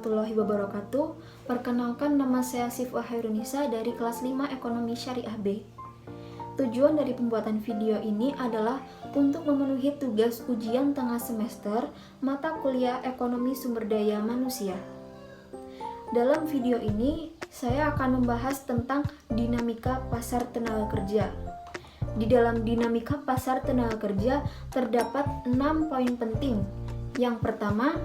warahmatullahi wabarakatuh. Perkenalkan, nama saya Sifwa Hairunisa dari kelas 5 Ekonomi Syariah B. Tujuan dari pembuatan video ini adalah untuk memenuhi tugas ujian tengah semester mata kuliah Ekonomi Sumber Daya Manusia. Dalam video ini, saya akan membahas tentang dinamika pasar tenaga kerja. Di dalam dinamika pasar tenaga kerja terdapat 6 poin penting. Yang pertama,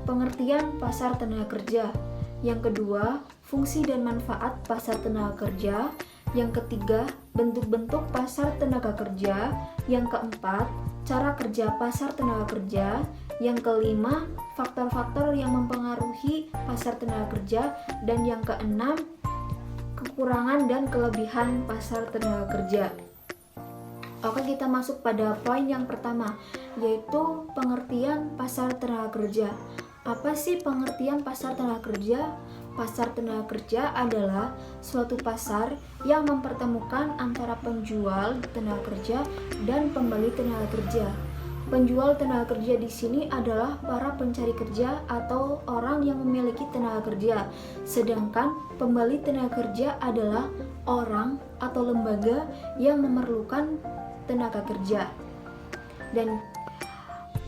pengertian pasar tenaga kerja. Yang kedua, fungsi dan manfaat pasar tenaga kerja. Yang ketiga, bentuk-bentuk pasar tenaga kerja. Yang keempat, cara kerja pasar tenaga kerja. Yang kelima, faktor-faktor yang mempengaruhi pasar tenaga kerja. Dan yang keenam, kekurangan dan kelebihan pasar tenaga kerja. Oke, kita masuk pada poin yang pertama, yaitu pengertian pasar tenaga kerja. Apa sih pengertian pasar tenaga kerja? Pasar tenaga kerja adalah suatu pasar yang mempertemukan antara penjual tenaga kerja dan pembeli tenaga kerja. Penjual tenaga kerja di sini adalah para pencari kerja atau orang yang memiliki tenaga kerja. Sedangkan pembeli tenaga kerja adalah orang atau lembaga yang memerlukan tenaga kerja. Dan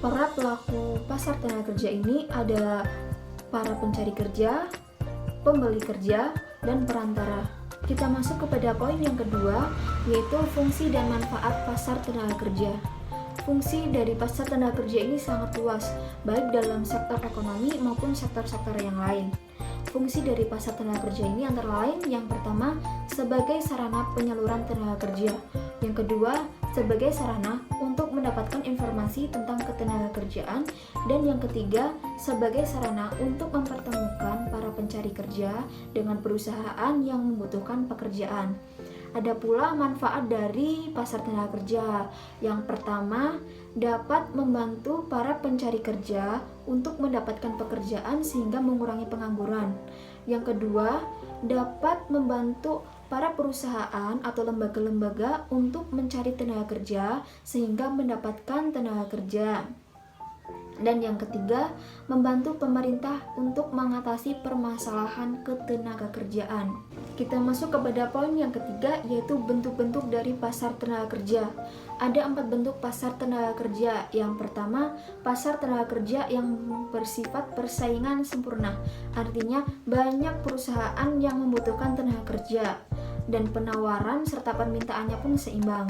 para pelaku pasar tenaga kerja ini ada para pencari kerja, pembeli kerja, dan perantara. Kita masuk kepada poin yang kedua, yaitu fungsi dan manfaat pasar tenaga kerja. Fungsi dari pasar tenaga kerja ini sangat luas, baik dalam sektor ekonomi maupun sektor-sektor yang lain. Fungsi dari pasar tenaga kerja ini antara lain, yang pertama, sebagai sarana penyaluran tenaga kerja. Yang kedua, sebagai sarana untuk mendapatkan informasi tentang ketenagakerjaan. Dan yang ketiga, sebagai sarana untuk mempertemukan para pencari kerja dengan perusahaan yang membutuhkan pekerjaan. Ada pula manfaat dari pasar tenaga kerja. Yang pertama, dapat membantu para pencari kerja untuk mendapatkan pekerjaan sehingga mengurangi pengangguran. Yang kedua, dapat membantu para perusahaan atau lembaga-lembaga untuk mencari tenaga kerja sehingga mendapatkan tenaga kerja. Dan yang ketiga, membantu pemerintah untuk mengatasi permasalahan ketenagakerjaan. Kita masuk kepada poin yang ketiga, yaitu bentuk-bentuk dari pasar tenaga kerja. Ada 4 bentuk pasar tenaga kerja. Yang pertama, pasar tenaga kerja yang bersifat persaingan sempurna. Artinya, banyak perusahaan yang membutuhkan tenaga kerja dan penawaran serta permintaannya pun seimbang.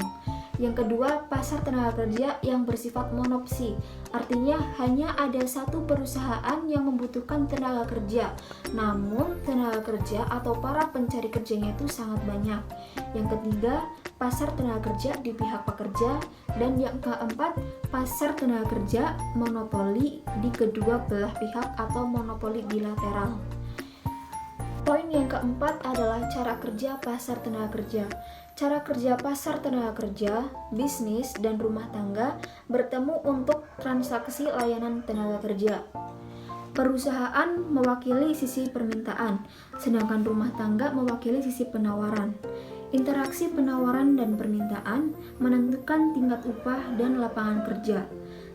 Yang kedua, pasar tenaga kerja yang bersifat monopsi. Artinya hanya ada satu perusahaan yang membutuhkan tenaga kerja, namun tenaga kerja atau para pencari kerjanya itu sangat banyak. Yang ketiga, pasar tenaga kerja di pihak pekerja. Dan yang keempat, pasar tenaga kerja monopoli di kedua belah pihak atau monopoli bilateral. Poin yang keempat adalah cara kerja pasar tenaga kerja. Cara kerja pasar tenaga kerja, bisnis, dan rumah tangga bertemu untuk transaksi layanan tenaga kerja. Perusahaan mewakili sisi permintaan, sedangkan rumah tangga mewakili sisi penawaran. Interaksi penawaran dan permintaan menentukan tingkat upah dan lapangan kerja.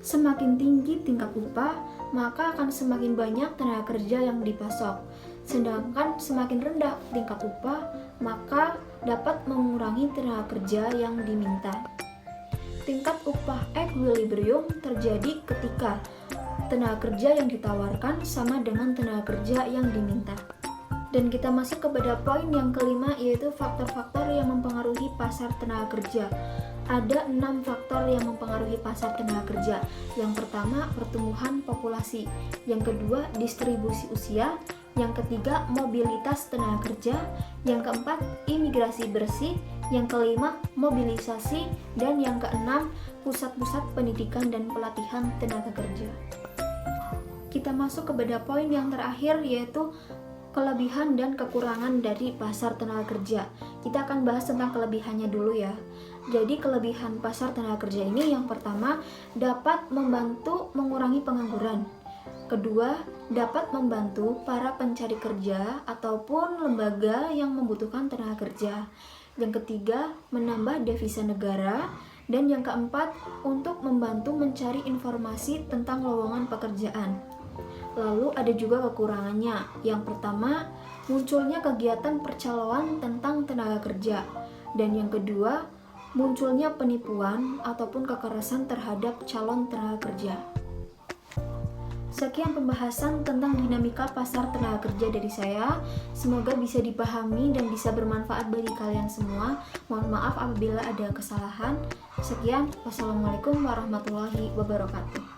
Semakin tinggi tingkat upah, maka akan semakin banyak tenaga kerja yang dipasok. Sedangkan semakin rendah tingkat upah, maka dapat mengurangi tenaga kerja yang diminta. Tingkat upah equilibrium terjadi ketika tenaga kerja yang ditawarkan sama dengan tenaga kerja yang diminta. Dan kita masuk kepada poin yang kelima, yaitu faktor-faktor yang mempengaruhi pasar tenaga kerja. Ada 6 faktor yang mempengaruhi pasar tenaga kerja. Yang pertama, pertumbuhan populasi. Yang kedua, distribusi usia. Yang ketiga, mobilitas tenaga kerja. Yang keempat, imigrasi bersih. Yang kelima, mobilisasi. Dan yang keenam, pusat-pusat pendidikan dan pelatihan tenaga kerja. Kita masuk kepada poin yang terakhir, yaitu kelebihan dan kekurangan dari pasar tenaga kerja. Kita akan bahas tentang kelebihannya dulu ya. Jadi kelebihan pasar tenaga kerja ini, yang pertama, dapat membantu mengurangi pengangguran. Kedua, dapat membantu para pencari kerja ataupun lembaga yang membutuhkan tenaga kerja. Yang ketiga, menambah devisa negara. Dan yang keempat, untuk membantu mencari informasi tentang lowongan pekerjaan. Lalu ada juga kekurangannya. Yang pertama, munculnya kegiatan percaloan tentang tenaga kerja. Dan yang kedua, munculnya penipuan ataupun kekerasan terhadap calon tenaga kerja. Sekian pembahasan tentang dinamika pasar tenaga kerja dari saya. Semoga bisa dipahami dan bisa bermanfaat bagi kalian semua. Mohon maaf apabila ada kesalahan. Sekian, wassalamualaikum warahmatullahi wabarakatuh.